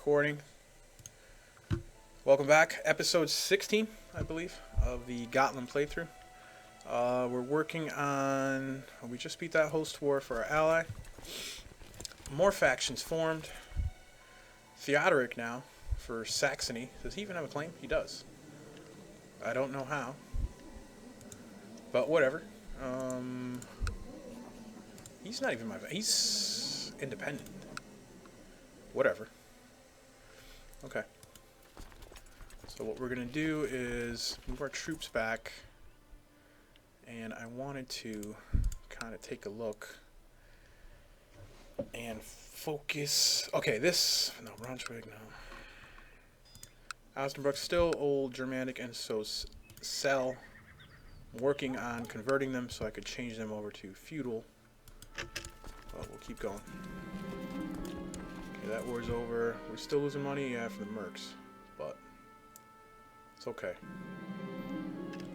recording. Welcome back. Episode 16, I believe, of the Gotland playthrough. We're working on... We just beat that host war for our ally. More factions formed. Theodoric now for Saxony. Does he even have a claim? He does. I don't know how. But whatever. He's not even my... He's independent. Whatever. Okay. So what we're going to do is move our troops back. And I wanted to kind of take a look and focus. Okay, this... No, Braunschweig, no. Austenbruck, still old Germanic, and so Cell. I'm working on converting them so I could change them over to feudal. But we'll keep going. Okay, that war's over. We're still losing money, yeah, for the mercs, but it's okay.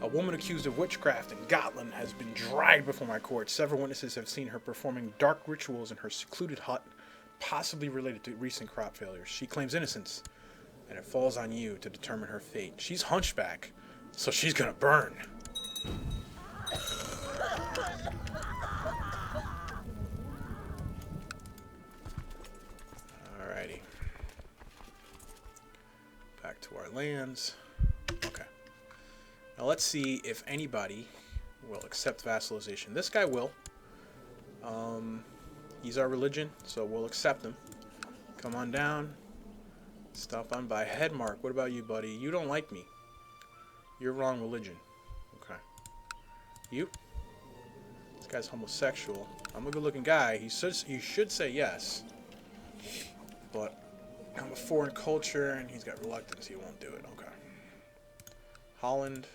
A woman accused of witchcraft in Gotland has been dragged before my court. Several witnesses have seen her performing dark rituals in her secluded hut, possibly related to recent crop failures. She claims innocence, and it falls on you to determine her fate. She's hunchback, so she's gonna burn. Alrighty. Back to our lands. Okay. Now let's see if anybody will accept vassalization. This guy will. He's our religion, so we'll accept him. Come on down. Stop on by. Headmark, what about you, buddy? You don't like me. You're wrong religion. Okay. You? This guy's homosexual. I'm a good-looking guy. He should say yes. But I'm a foreign culture, and he's got reluctance. He won't do it. Okay. Holland.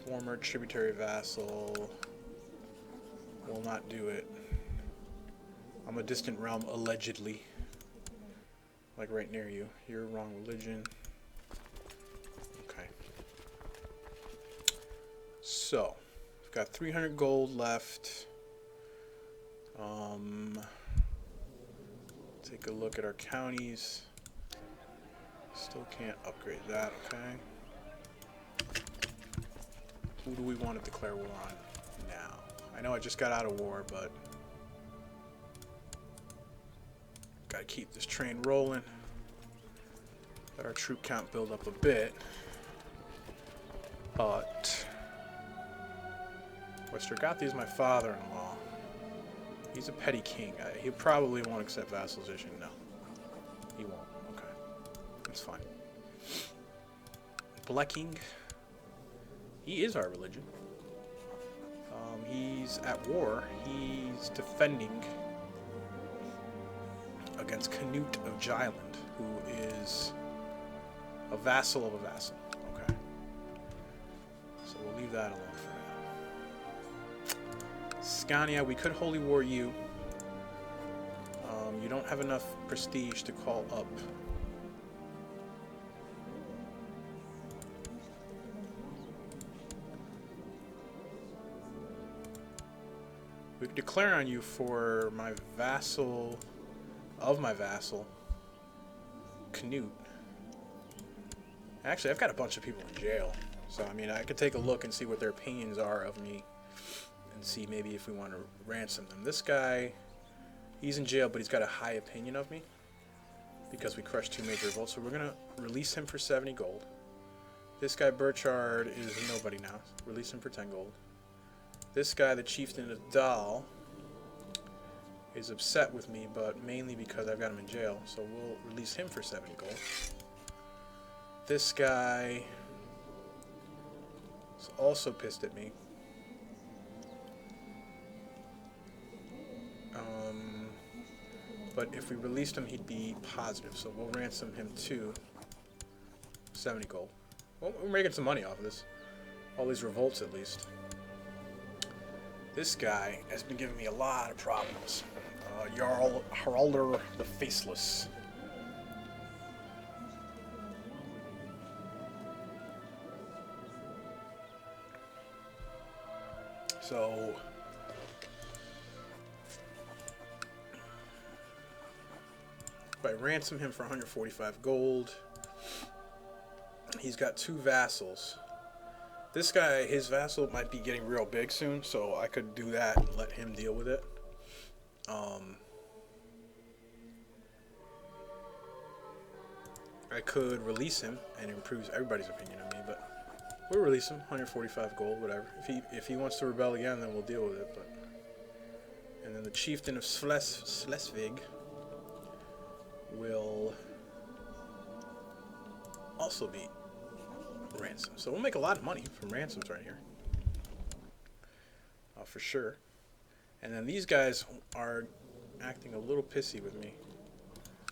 Former tributary vassal. Will not do it. I'm a distant realm, allegedly. Like right near you. You're wrong religion. Okay. So, we've got 300 gold left. Take a look at our counties. Still can't upgrade that, okay. Who do we want to declare war on now? I know I just got out of war, but gotta keep this train rolling. Let our troop count build up a bit. But Westergathi is my father-in-law. He's a petty king. He probably won't accept vassalization. No, he won't. Okay, that's fine. Blekking. He is our religion. He's at war. He's defending against Canute of Gotland, who is a vassal of a vassal. Okay. So we'll leave that alone for now. Scania, we could holy war you. You don't have enough prestige to call up. We could declare on you for my vassal, Canute. Actually, I've got a bunch of people in jail. So, I mean, I could take a look and see what their opinions are of me. And see maybe if we want to ransom them. This guy, he's in jail, but he's got a high opinion of me. Because we crushed 2 major revolts. So we're going to release him for 70 gold. This guy, Burchard, is nobody now. Release him for 10 gold. This guy, the chieftain of Dahl, is upset with me, but mainly because I've got him in jail. So we'll release him for 70 gold. This guy is also pissed at me. But if we released him, he'd be positive. So we'll ransom him to 70 gold. Well, we're making some money off of this. All these revolts, at least. This guy has been giving me a lot of problems. Jarl Haralder the Faceless. So I ransom him for 145 gold, he's got 2 vassals. This guy, his vassal might be getting real big soon, so I could do that and let him deal with it. I could release him and improves everybody's opinion of me, but we'll release him, 145 gold, whatever. If he wants to rebel again, then we'll deal with it. But and then the chieftain of Schleswig will also be ransomed. So we'll make a lot of money from ransoms right here, for sure. And then these guys are acting a little pissy with me.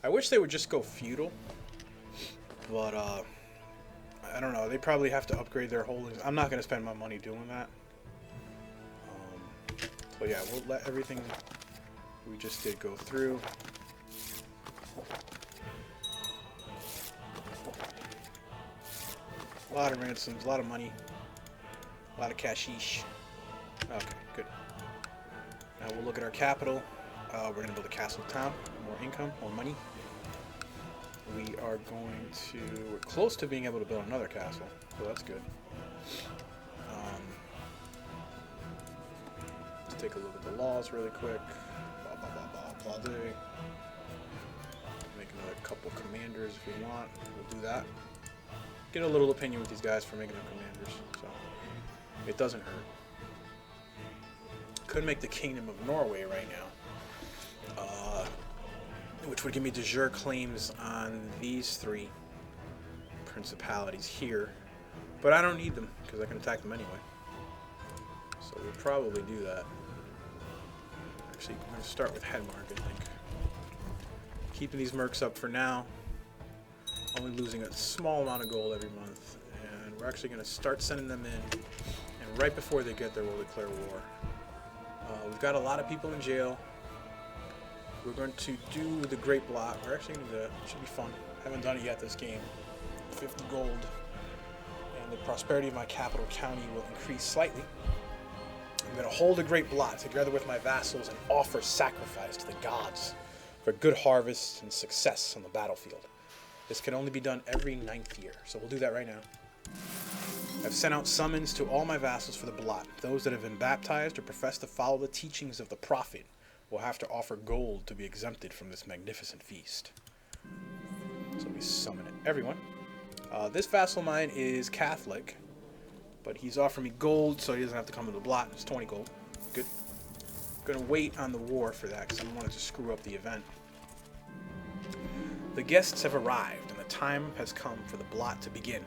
I wish they would just go feudal, but I don't know. They probably have to upgrade their holdings. I'm not going to spend my money doing that. So yeah, we'll let everything we just did go through. A lot of ransoms, a lot of money, a lot of cashish. Okay, good. Now we'll look at our capital. We're going to build a castle town, more income, more money. We are going to, we're close to being able to build another castle, so that's good. Let's take a look at the laws really quick. Blah, blah, blah, blah, blah, blah. Make another couple commanders if you want. We'll do that. Get a little opinion with these guys for making them commanders, so it doesn't hurt. Could make the Kingdom of Norway right now, which would give me de jure claims on these 3 principalities here, but I don't need them because I can attack them anyway. So we'll probably do that. Actually, I'm going to start with Hedmark, I think. Keeping these mercs up for now. Only losing a small amount of gold every month, and we're actually going to start sending them in, and right before they get there we'll declare war. We've got a lot of people in jail. We're going to do the Great Blot. We're actually going to do that. It should be fun. Haven't done it yet this game. 50 gold, and the prosperity of my capital county will increase slightly. I'm going to hold a Great Blot together with my vassals and offer sacrifice to the gods for good harvests and success on the battlefield. This can only be done every 9th year, so we'll do that right now. I've sent out summons to all my vassals for the blot. Those that have been baptized or profess to follow the teachings of the prophet will have to offer gold to be exempted from this magnificent feast. So we summon everyone. This vassal of mine is Catholic, but he's offering me gold, so he doesn't have to come to the blot. It's 20 gold. Good. I'm going to wait on the war for that because I don't want it to screw up the event. The guests have arrived, and the time has come for the blot to begin.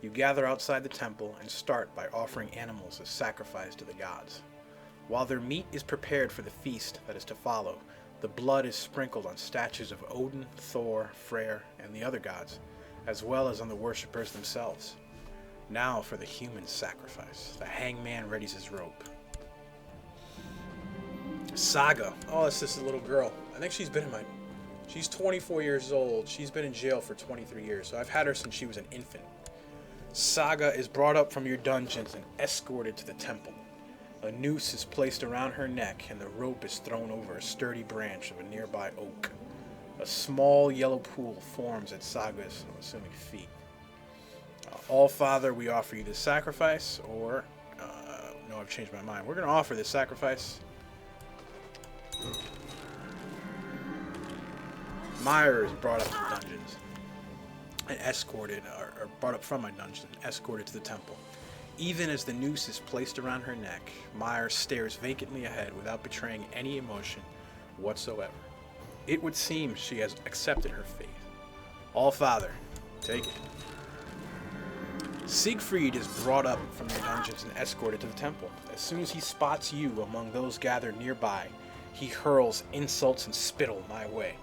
You gather outside the temple and start by offering animals as sacrifice to the gods. While their meat is prepared for the feast that is to follow, the blood is sprinkled on statues of Odin, Thor, Freyr, and the other gods, as well as on the worshippers themselves. Now for the human sacrifice. The hangman readies his rope. Saga. Oh, it's this little girl. I think she's been in my... She's 24 years old. She's been in jail for 23 years, so I've had her since she was an infant. Saga is brought up from your dungeons and escorted to the temple. A noose is placed around her neck, and the rope is thrown over a sturdy branch of a nearby oak. A small yellow pool forms at Saga's, I'm assuming, feet. All Father, we offer you this sacrifice, or... no, I've changed my mind. We're going to offer this sacrifice. Meyer is brought up to dungeons and escorted, or brought up from my dungeon and escorted to the temple. Even as the noose is placed around her neck, Meyer stares vacantly ahead without betraying any emotion whatsoever. It would seem she has accepted her fate. All Father, take it. Siegfried is brought up from the dungeons and escorted to the temple. As soon as he spots you among those gathered nearby, he hurls insults and spittle my way.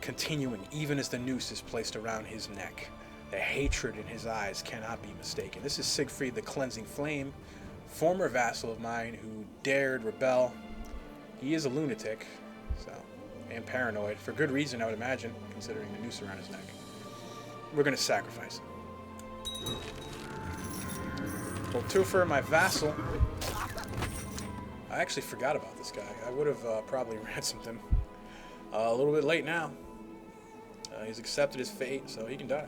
Continuing, even as the noose is placed around his neck. The hatred in his eyes cannot be mistaken. This is Siegfried the Cleansing Flame, former vassal of mine who dared rebel. He is a lunatic, so, and paranoid, for good reason, I would imagine, considering the noose around his neck. We're going to sacrifice him. Voltufer, my vassal. I actually forgot about this guy. I would have probably ransomed him. A little bit late now. He's accepted his fate, so he can die.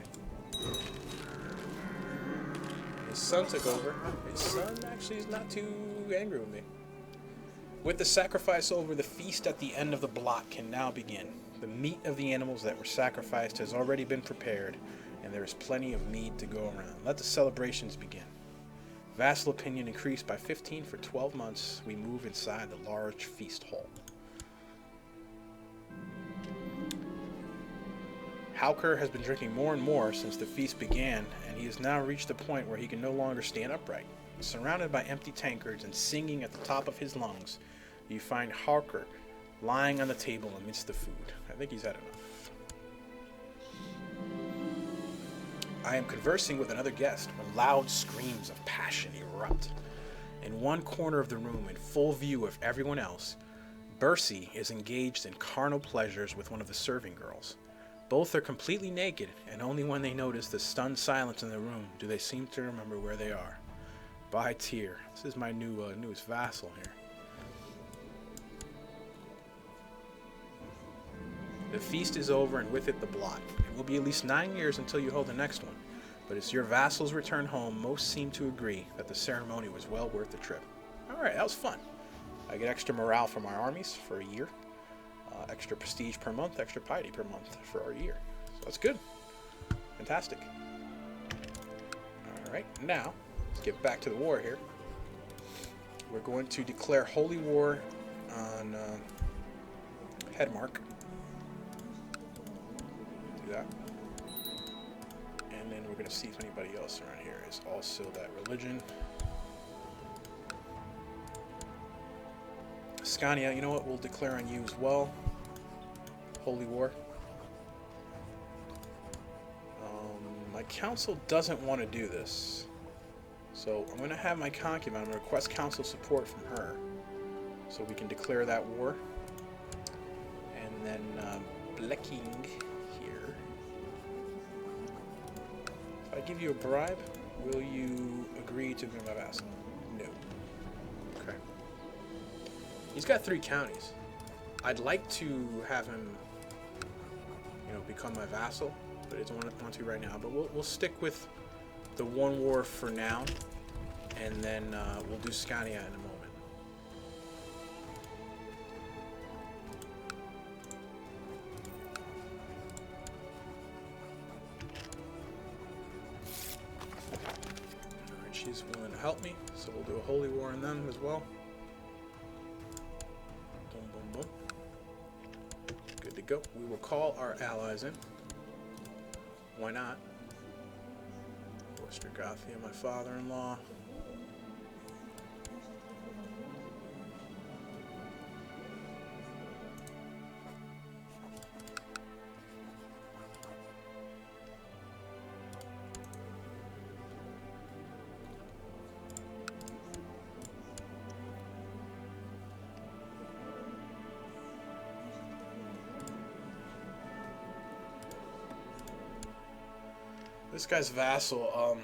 His son took over. His son actually is not too angry with me. With the sacrifice over, the feast at the end of the block can now begin. The meat of the animals that were sacrificed has already been prepared, and there is plenty of meat to go around. Let the celebrations begin. Vassal opinion increased by 15 for 12 months. We move inside the large feast hall. Hauker has been drinking more and more since the feast began, and he has now reached a point where he can no longer stand upright. Surrounded by empty tankards and singing at the top of his lungs, you find Hauker lying on the table amidst the food. I think he's had enough. I am conversing with another guest when loud screams of passion erupt. In one corner of the room, in full view of everyone else, Bercy is engaged in carnal pleasures with one of the serving girls. Both are completely naked, and only when they notice the stunned silence in the room do they seem to remember where they are. By tier. This is my newest vassal here. The feast is over, and with it the blot. It will be at least 9 years until you hold the next one, but as your vassals return home, most seem to agree that the ceremony was well worth the trip. Alright, that was fun. I get extra morale from our armies for a year. Extra prestige per month, extra piety per month for our year. So that's good. Fantastic. Alright, now, let's get back to the war here. We're going to declare holy war on Headmark. Do that. And then we're going to see if anybody else around here is also that religion. Scania, you know what? We'll declare on you as well. Holy war. My council doesn't want to do this. So I'm going to have my concubine. I'm going to request council support from her. So we can declare that war. And then Blecking here. If I give you a bribe, will you agree to be my vassal? No. Okay. He's got 3 counties. I'd like to have him, become my vassal, but I don't want to right now. But we'll stick with the one war for now, and then we'll do Scania in a moment. Alright, she's willing to help me, so we'll do a holy war on them as well. Boom, boom, boom. Good to go. We will call our allies in. Why not? Ostrogothia, my father-in-law. This guy's vassal,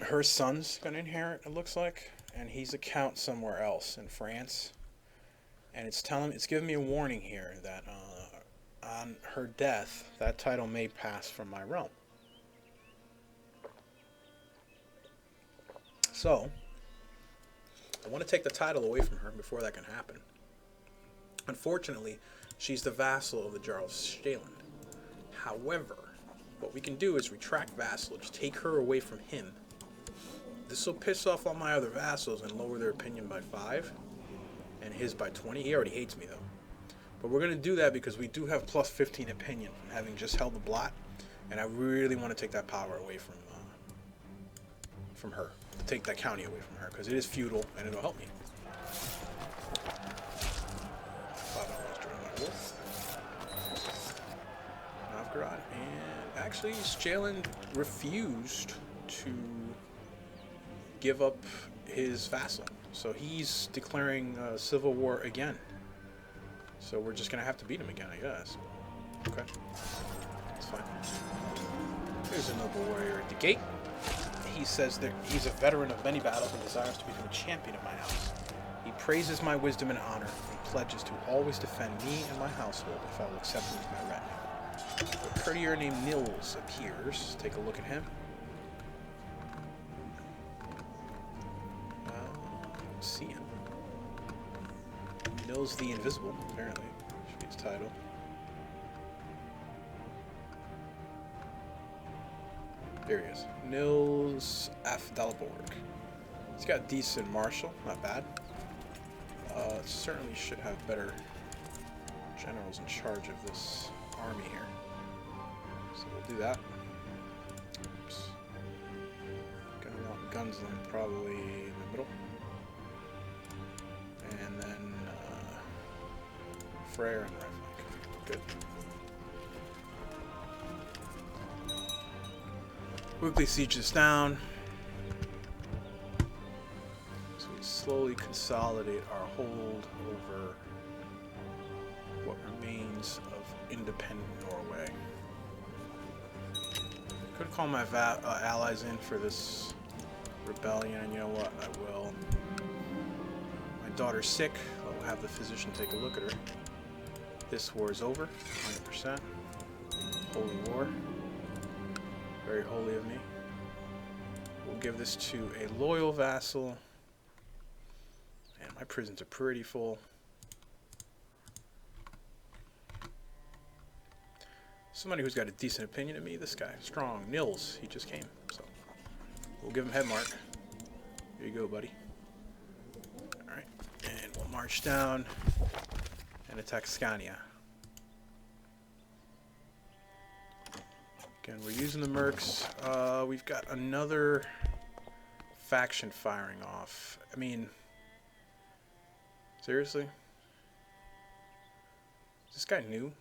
her son's gonna inherit, it looks like, and he's a count somewhere else in France. And it's giving me a warning here that on her death, that title may pass from my realm. So, I want to take the title away from her before that can happen. Unfortunately, she's the vassal of the Jarl of Gotland. However, what we can do is retract vassalage, take her away from him. This will piss off all my other vassals and lower their opinion by 5, and his by 20. He already hates me though. But we're going to do that because we do have plus 15 opinion from having just held the blot, and I really want to take that power away from her. Take that county away from her, because it is feudal and it'll help me. Novgorod, and actually Gotland refused to give up his vassal, so he's declaring civil war again. So we're just gonna have to beat him again, I guess. Okay, that's fine. There's a noble warrior at the gate. He says that he's a veteran of many battles and desires to become a champion of my house. He praises my wisdom and honor and pledges to always defend me and my household if I will accept him to my retinue. A courtier named Nils appears. Take a look at him. Don't see him. Nils the Invisible, apparently. Should be his title. There he is. Nils Afdalaborg. He's got decent martial, not bad. Certainly should have better generals in charge of this army here. So we'll do that. Oops. Gonna want Gotland probably in the middle. And then Freyr and right flank. Good. Quickly siege this down. So we slowly consolidate our hold over what remains of independent Norway. Could call my allies in for this rebellion, and you know what? I will. My daughter's sick. I'll have the physician take a look at her. This war is over, 100%. Holy war. Very holy of me. We'll give this to a loyal vassal. And my prisons are pretty full. Somebody who's got a decent opinion of me, this guy. Strong. Nils, he just came. So we'll give him head mark. Here you go, buddy. Alright. And we'll march down and attack Scania. Again, we're using the mercs. We've got another faction firing off. I mean, seriously? Is this guy new?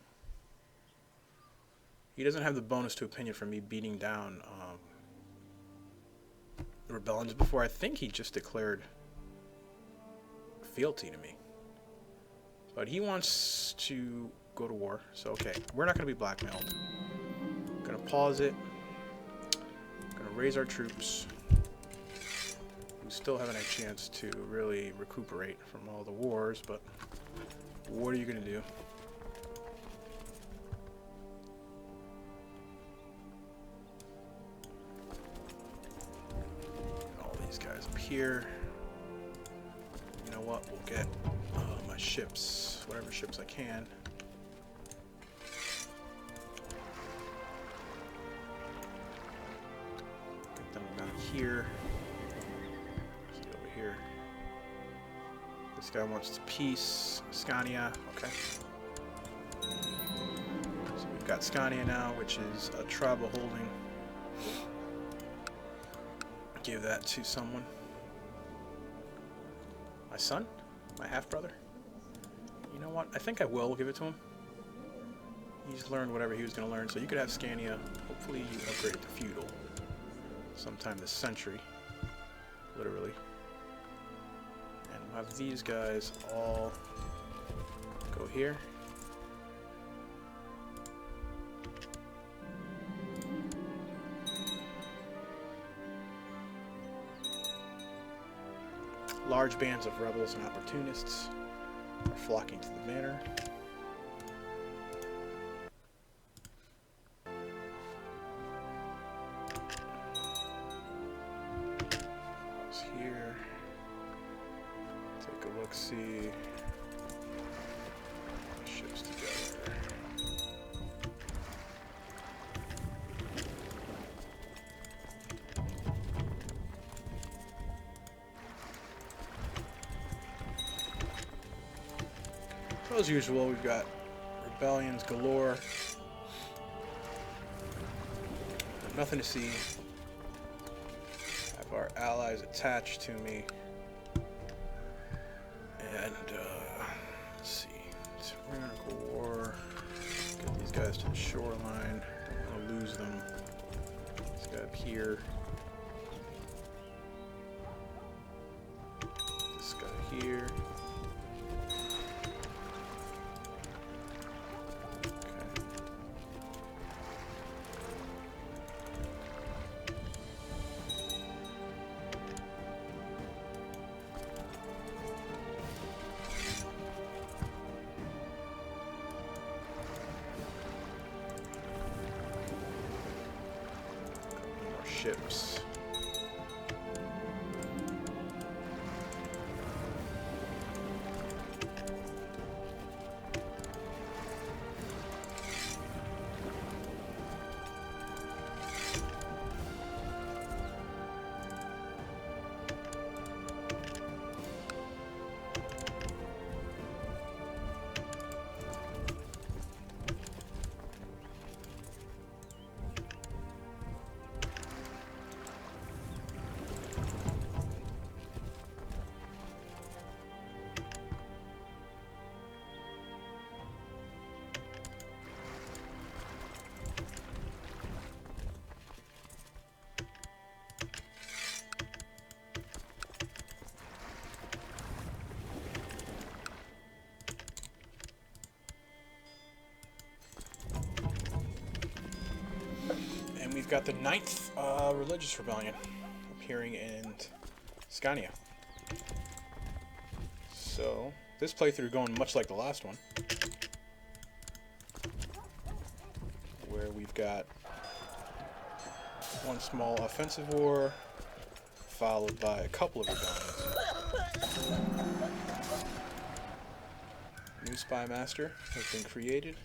He doesn't have the bonus to opinion from me beating down the rebellions before. I think he just declared fealty to me. But he wants to go to war. So, okay, we're not going to be blackmailed. Gonna pause it. Gonna raise our troops. We still haven't had a chance to really recuperate from all the wars, but what are you gonna do? All these guys up here. You know what? We'll get my ships, whatever ships I can. Here, over here. This guy wants peace. Scania, okay. So we've got Scania now, which is a tribal holding. Give that to someone. My son? My half-brother? You know what? I think I will give it to him. He's learned whatever he was going to learn, so you could have Scania. Hopefully you upgrade to feudal sometime this century, literally. And we'll have these guys all go here. Large bands of rebels and opportunists are flocking to the banner. Here, take a look, see ships together. As usual, we've got rebellions galore. Nothing to see. Have our allies attached to me. And, let's see. So we're gonna go war. Get these guys to the shoreline. Don't want to lose them. This guy up here. This guy here. ships. We've got the 9th religious rebellion appearing in Scania. So, this playthrough going much like the last one, where we've got one small offensive war, followed by a couple of rebellions. New spy master has been created.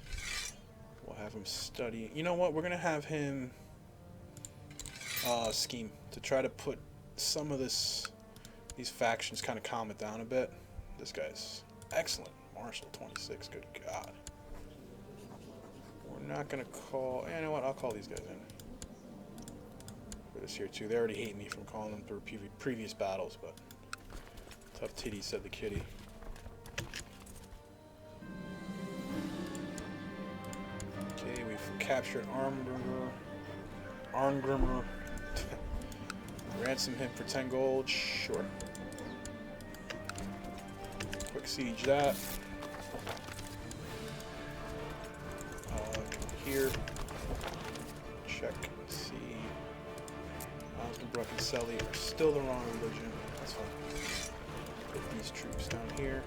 We'll have him study. You know what? We're going to have him scheme to try to put some of these factions, kind of calm it down a bit. This guy's excellent. Marshal 26, good God. We're not gonna call, you know what, I'll call these guys in for this here too. They already hate me from calling them through previous battles, but tough titty, said the kitty. Okay, we've captured Arngrimmer. Ransom him for 10 gold, sure. Quick siege that. Here, check, see. Osnabrück and Selly are still the wrong religion. That's fine. Put these troops down here.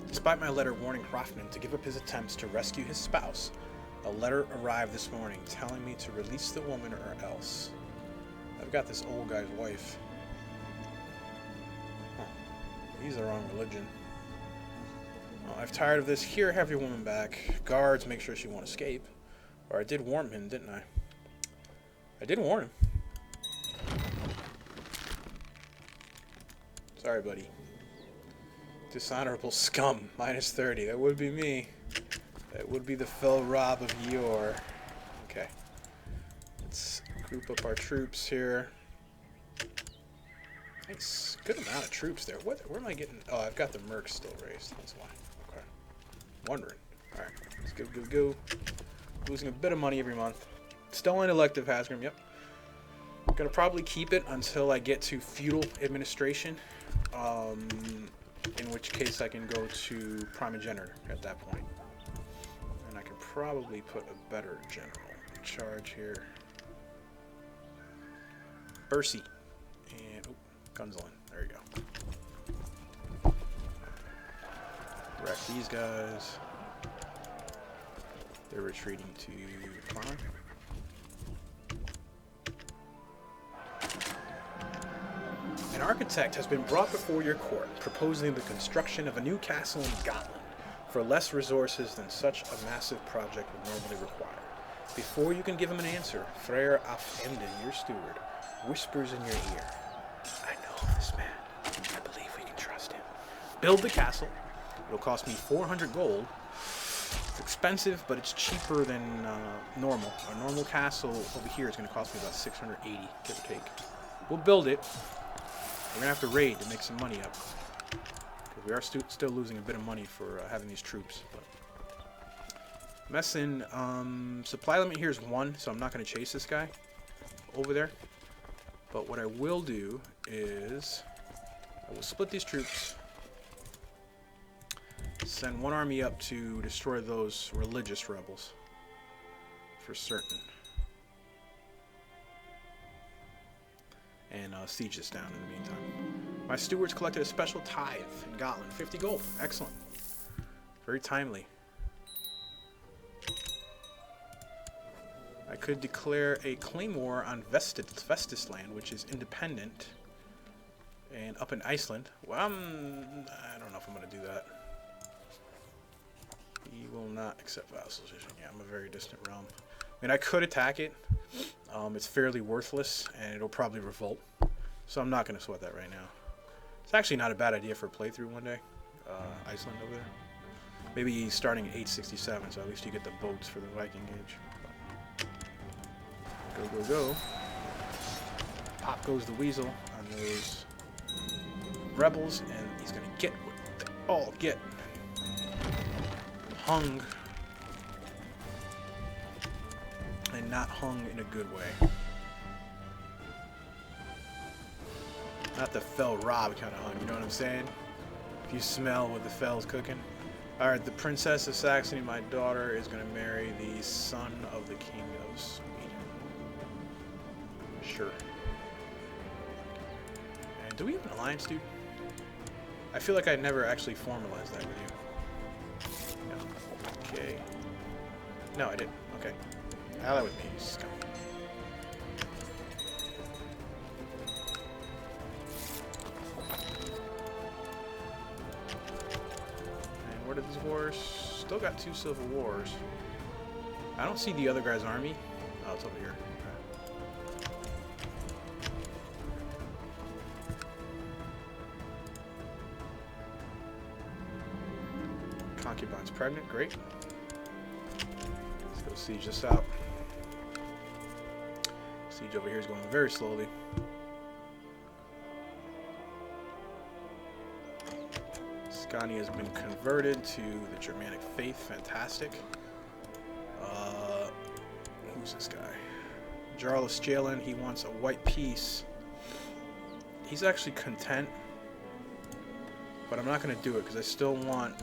Despite my letter warning Hoffman to give up his attempts to rescue his spouse, a letter arrived this morning telling me to release the woman or else. I've got this old guy's wife. Huh. He's the wrong religion. Oh, I'm tired of this. Here, have your woman back. Guards, make sure she won't escape. Or I did warn him, didn't I? I did warn him. Sorry, buddy. Dishonorable scum, minus 30. That would be me. That would be the Phil Rob of yore. Okay. Let's group up our troops here. Nice. Good amount of troops there. Where am I getting? Oh, I've got the mercs still raised. That's why. Okay. Wondering. Alright. Let's go. Losing a bit of money every month. Still in elective Hasgrim, yep. Gonna probably keep it until I get to feudal administration. In which case I can go to primogenitor at that point. And I can probably put a better general in charge here. Bercy. And, oh, Gunzlin. There you go. Wreck these guys. They're retreating to Prime. An architect has been brought before your court, proposing the construction of a new castle in Gotland for less resources than such a massive project would normally require. Before you can give him an answer, Freyr af Emden, your steward, whispers in your ear, I know this man. I believe we can trust him. Build the castle. It'll cost me 400 gold. It's expensive, but it's cheaper than normal. A normal castle over here is going to cost me about 680, give or take. We'll build it. We're going to have to raid to make some money up. We are still losing a bit of money for having these troops. But Messin, supply limit here is 1, so I'm not going to chase this guy over there. But what I will do is I will split these troops, send one army up to destroy those religious rebels for certain. and siege this down in the meantime. My stewards collected a special tithe in Gotland. 50 gold. Excellent. Very timely. I could declare a claim war on Vestisland, which is independent and up in Iceland. Well, I don't know if I'm going to do that. He will not accept vassalization. Yeah, I'm a very distant realm. I mean, I could attack it. It's fairly worthless, and it'll probably revolt. So I'm not going to sweat that right now. It's actually not a bad idea for a playthrough one day. Iceland over there. Maybe starting at 867, so at least you get the boats for the Viking Age. Go, go, go. Pop goes the weasel on those rebels, and he's going to get what they all get. Hung. And not hung in a good way. Not the fell Rob kind of hung, you know what I'm saying? If you smell what the fell's cooking. Alright, the Princess of Saxony, my daughter, is going to marry the son of the King of Sweden. Sure. And do we have an alliance, dude? I feel like I never actually formalized that with you. No. Okay. No, I didn't. Okay. Ally with me, you scum. And what are these wars? Still got 2 civil wars. I don't see the other guy's army. Oh, it's over here. Okay. Concubine's pregnant, great. Let's go siege this out. Siege over here is going very slowly. Scania has been converted to the Germanic faith. Fantastic. Who's this guy? Jarl of Gotland. He wants a white peace. He's actually content, but I'm not going to do it because I still want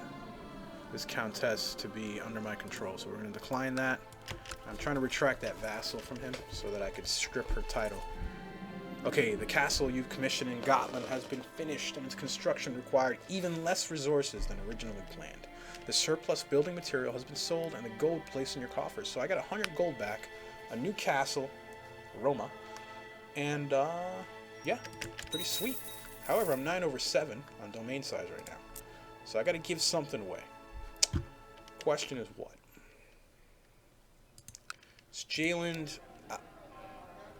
this countess to be under my control. So we're going to decline that. I'm trying to retract that vassal from him so that I could strip her title. Okay, the castle you've commissioned in Gotland has been finished, and its construction required even less resources than originally planned. The surplus building material has been sold and the gold placed in your coffers. So I got 100 gold back, a new castle, Roma, and yeah, pretty sweet. However, I'm 9/7 on domain size right now. So I got to give something away. Question is what? Gotland,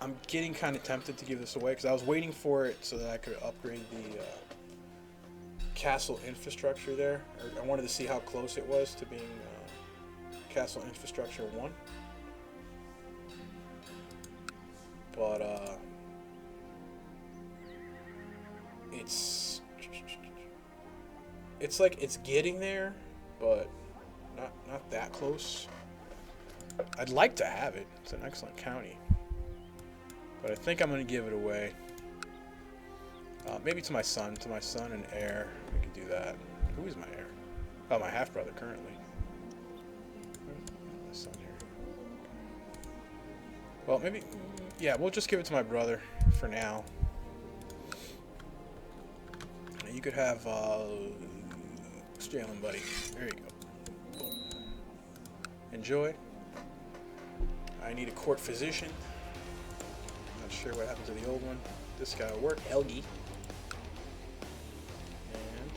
I'm getting kind of tempted to give this away because I was waiting for it so that I could upgrade the castle infrastructure there. I wanted to see how close it was to being castle infrastructure 1. But it's like it's getting there, but not that close. I'd like to have it. It's an excellent county. But I think I'm going to give it away. Maybe to my son and heir. We could do that. Who is my heir? Oh, my half-brother currently. My son here. Well, maybe... Yeah, we'll just give it to my brother for now. You could have Gotland, buddy. There you go. Boom. Enjoy. I need a court physician. Not sure what happened to the old one. This guy will work. Helgi. And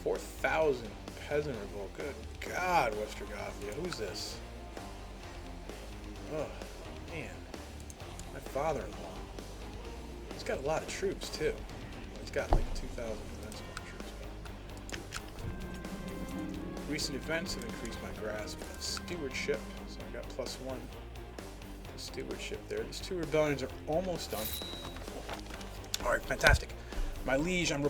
4,000 peasant revolt. Good God, Westergothia. Who's this? Oh, man. My father-in-law. He's got a lot of troops, too. He's got like 2,000 invincible troops. Recent events have increased my grasp of stewardship, so I got +1 to stewardship there. These 2 rebellions are almost done. Alright, fantastic. My liege, I'm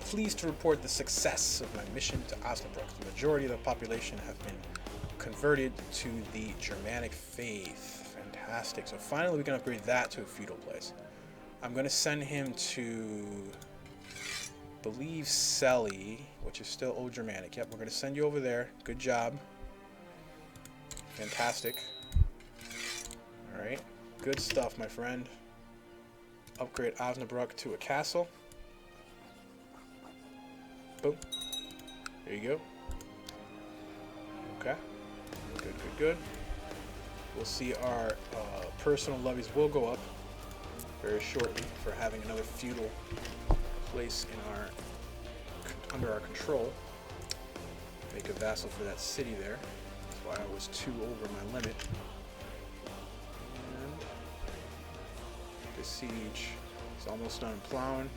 pleased to report the success of my mission to Osnabrück. The majority of the population have been converted to the Germanic faith. Fantastic. So finally we can upgrade that to a feudal place. I'm going to send him to, believe, Selly, which is still Old Germanic. Yep, we're going to send you over there. Good job. Fantastic. Alright. Good stuff, my friend. upgrade Osnabrück to a castle. Boom. There you go. Okay. Good, good, good. We'll see our personal levies will go up very shortly for having another feudal place in our under our control. Make a vassal for that city there. That's why I was 2 over my limit. And the siege is almost done plowing.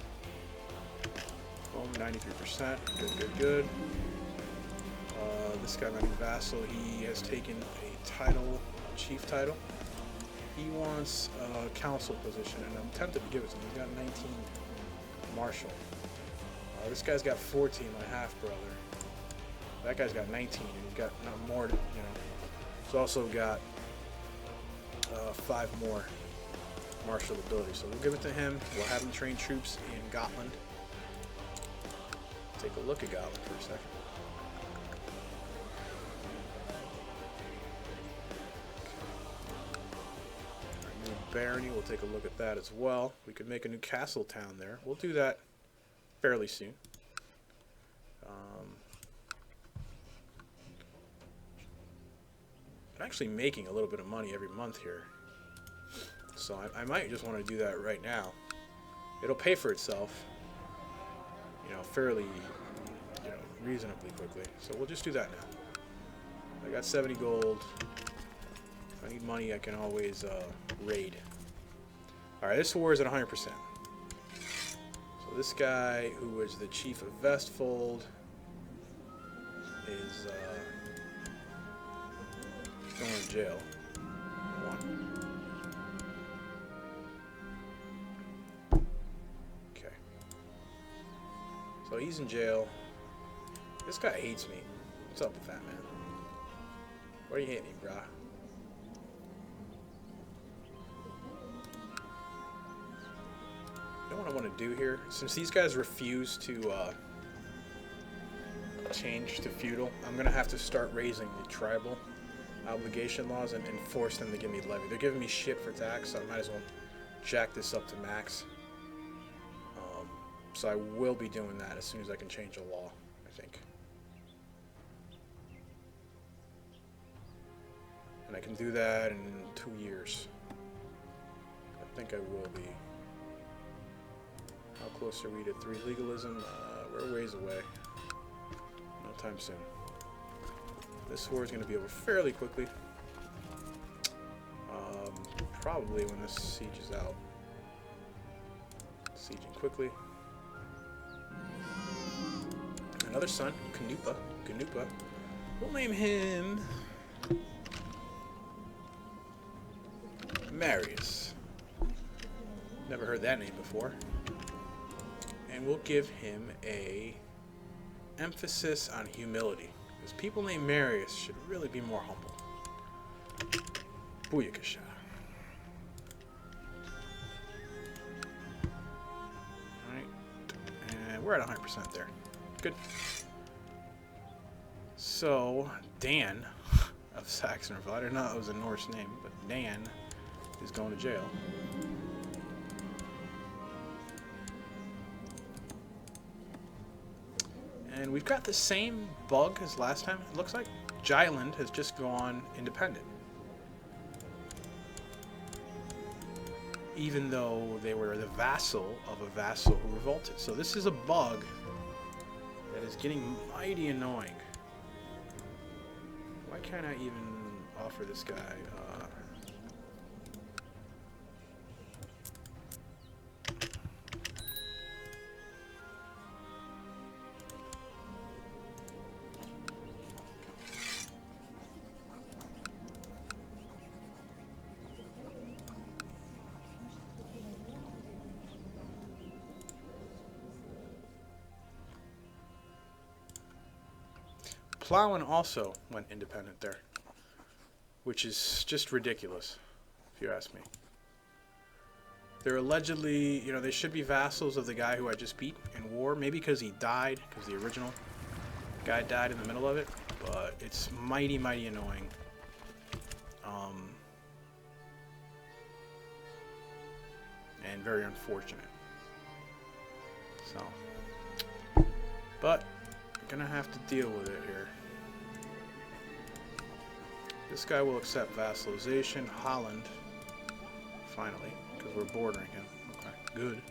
Boom, 93%. Good, good, good. This guy, my new vassal, he has taken a title, chief title. He wants a council position, and I'm tempted to give it to him. He's got 19 marshal. This guy's got 14, my half-brother. That guy's got 19, and he's got more, you know. He's also got 5 more martial abilities. So we'll give it to him. We'll have him train troops in Gotland. Take a look at Gotland for a second. Our new barony, we'll take a look at that as well. We could make a new castle town there. We'll do that fairly soon. I'm actually making a little bit of money every month here, so I might just want to do that right now. It'll pay for itself, you know, fairly, you know, reasonably quickly. So we'll just do that now. I got 70 gold. If I need money, I can always raid. All right, this war is at 100%. So this guy, who was the chief of Vestfold, is going to jail. 1. Okay. So he's in jail. This guy hates me. What's up, fat man? Why do you hate me, brah? You know what I want to do here? Since these guys refuse to change to feudal, I'm going to have to start raising the tribal obligation laws and force them to give me levy. They're giving me shit for tax, so I might as well jack this up to max. So I will be doing that as soon as I can change a law, I think. And I can do that in 2 years. I think I will be. How close are we to 3 legalism? We're a ways away. No time soon. This war is going to be over fairly quickly. Probably when this siege is out. Sieging quickly. Another son, Canupa. We'll name him Marius. Never heard that name before. And we'll give him a emphasis on humility. Because people named Marius should really be more humble. Booyakasha. Alright. And we're at 100% there. Good. So, Dan of Saxonville, I didn't know it was a Norse name, but Dan is going to jail. And we've got the same bug as last time, it looks like. Gotland has just gone independent. Even though they were the vassal of a vassal who revolted. So this is a bug that is getting mighty annoying. Why can't I even offer this guy Plowin also went independent there, which is just ridiculous, if you ask me. They're allegedly, you know, they should be vassals of the guy who I just beat in war, maybe because he died, because the original guy died in the middle of it, but it's mighty, mighty annoying. and very unfortunate. So, but I'm gonna have to deal with it here. This guy will accept vassalization. Holland, finally, because we're bordering him. Okay, good.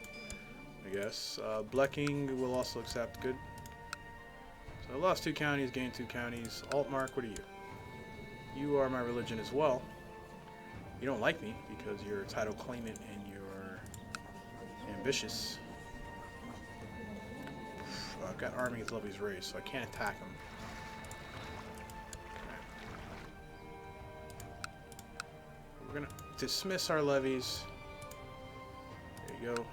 I guess. Blecking will also accept. Good. So I lost 2 counties, gained 2 counties. Altmark, what are you? You are my religion as well. You don't like me because you're a title claimant and you're ambitious. I've got army with Lovey's race, so I can't attack him. Okay. We're gonna dismiss our levies. There you go.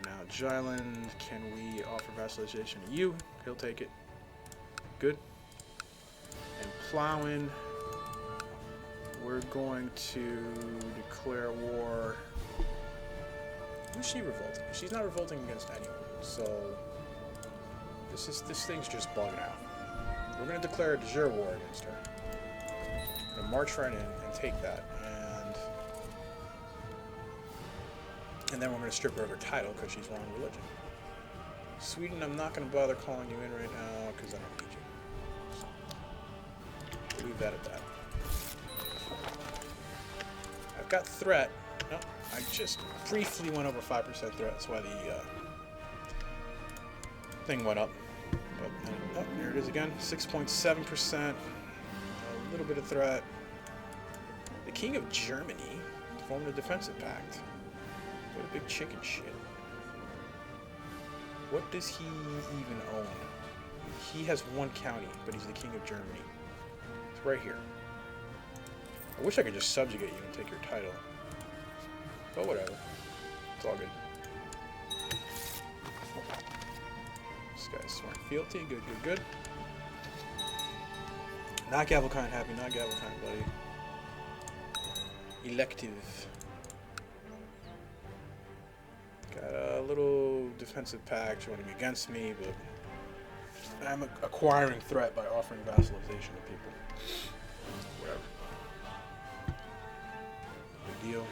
Now, Gotland, can we offer vassalization to you? He'll take it. Good. And Plowin, we're going to declare war. Who's she revolting? She's not revolting against anyone. So this thing's just bugging out. We're gonna declare a de jure war against her. We're gonna march right in and take that, and then we're gonna strip her of her title because she's wrong religion. Sweden, I'm not gonna bother calling you in right now because I don't need you. So we'll leave that at that. I've got threat. No, I just briefly went over 5% threat. That's why the thing went up. But oh, there it is again. 6.7%. A little bit of threat. The King of Germany formed a defensive pact. What a big chicken shit. What does he even own? He has 1 county, but he's the King of Germany. It's right here. I wish I could just subjugate you and take your title. But whatever. It's all good. This guy's sworn fealty. Good, good, good. Not Gavelkind happy. Not Gavelkind buddy. Elective. Got a little defensive pact running against me, but I'm acquiring threat by offering vassalization to people. Whatever. Big deal.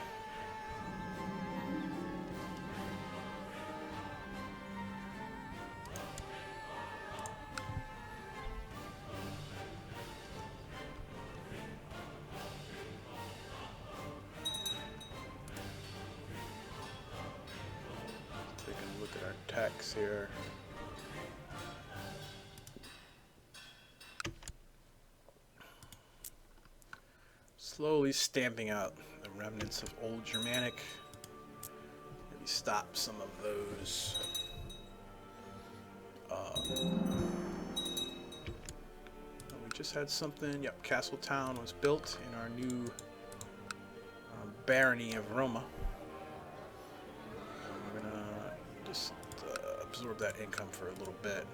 Taking a look at our tax here. Slowly stamping out the remnants of old Germanic. Maybe stop some of those. We just had something. Yep, Castletown was built in our new barony of Roma. We're gonna just absorb that income for a little bit.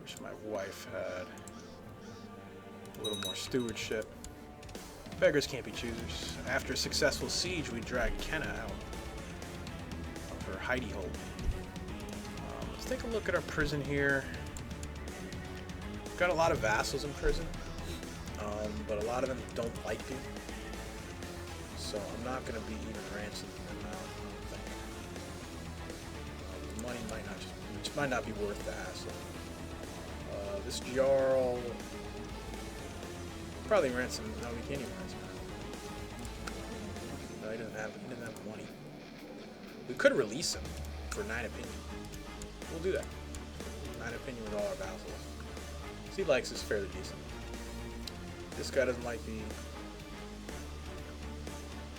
Wish my wife had a little more stewardship. Beggars can't be choosers. After a successful siege, we dragged Kenna out of her hidey hole. Let's take a look at our prison here. We've got a lot of vassals in prison, but a lot of them don't like me. So I'm not going to be even ransoming them out. The money might not be worth the hassle. This Jarl probably ransom. No, we can't even ransom him. No, he doesn't have the money. We could release him for 9 opinion. We'll do that. 9 opinion with all our vassals. He likes us fairly decent. This guy doesn't like me.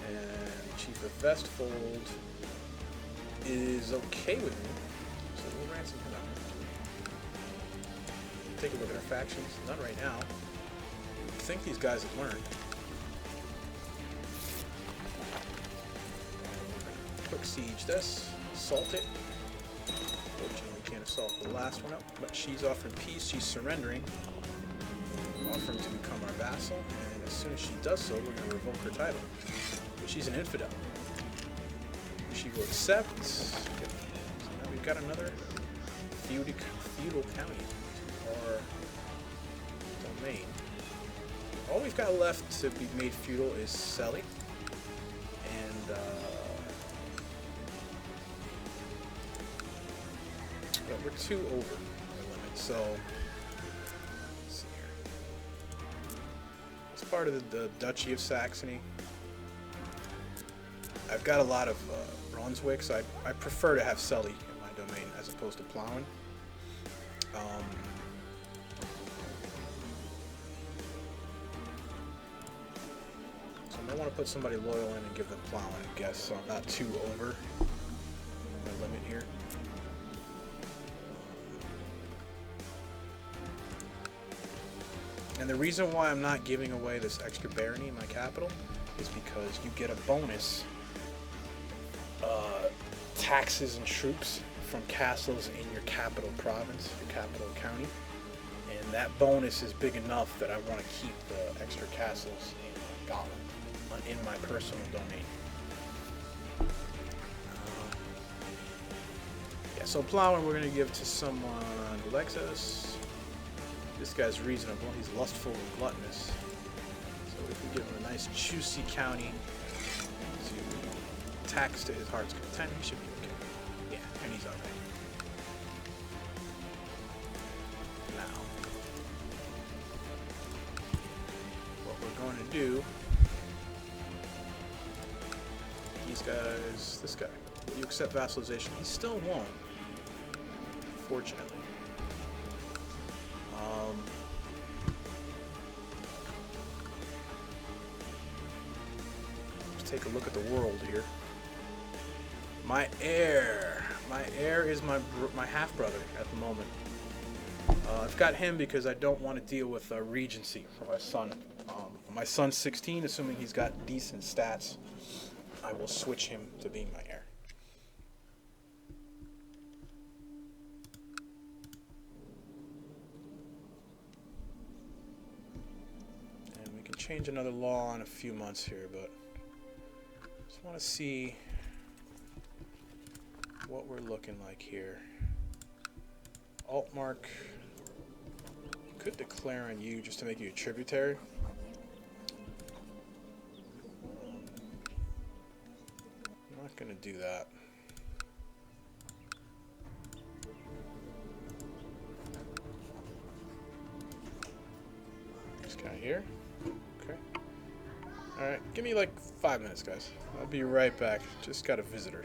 And Chief of Vestfold is okay with me, so we'll ransom him out. Take a look at our factions. None right now. I think these guys have learned. Quick siege this. Assault it. Fortunately, we can't assault the last one up, but she's offering peace. She's surrendering. Offering to become our vassal, and as soon as she does so, we're going to revoke her title. But she's an infidel. She will accept. So now we've got another feudal county. Or domain. All we've we've got left to be made feudal is Selly. And but we're 2 over our limit, so let's see here. It's part of the Duchy of Saxony. I've got a lot of Brunswick, so I prefer to have Selly in my domain as opposed to plowing. So I might want to put somebody loyal in and give them plowing, I guess, so I'm not too over my limit here. And the reason why I'm not giving away this extra barony in my capital is because you get a bonus taxes and troops from castles in your capital province, your capital county, and that bonus is big enough that I want to keep the extra castles in Gotland, in my personal domain. Yeah, so plowing we're going to give to someone who likes us. This guy's reasonable, he's lustful and gluttonous. So if we give him a nice juicy county to tax to his heart's content, he should be okay. Yeah, and he's alright. Now, what we're going to do, these guys, this guy, will you accept vassalization? He still won't, fortunately. Let's take a look at the world here. My heir is my half-brother at the moment. I've got him because I don't want to deal with regency for my son. My son's 16, assuming he's got decent stats. I will switch him to being my heir. And we can change another law in a few months here, but just want to see what we're looking like here. Altmark could declare on you just to make you a tributary. I'm not going to do that. This guy here. Okay. Alright, give me like 5 minutes, guys. I'll be right back. Just got a visitor.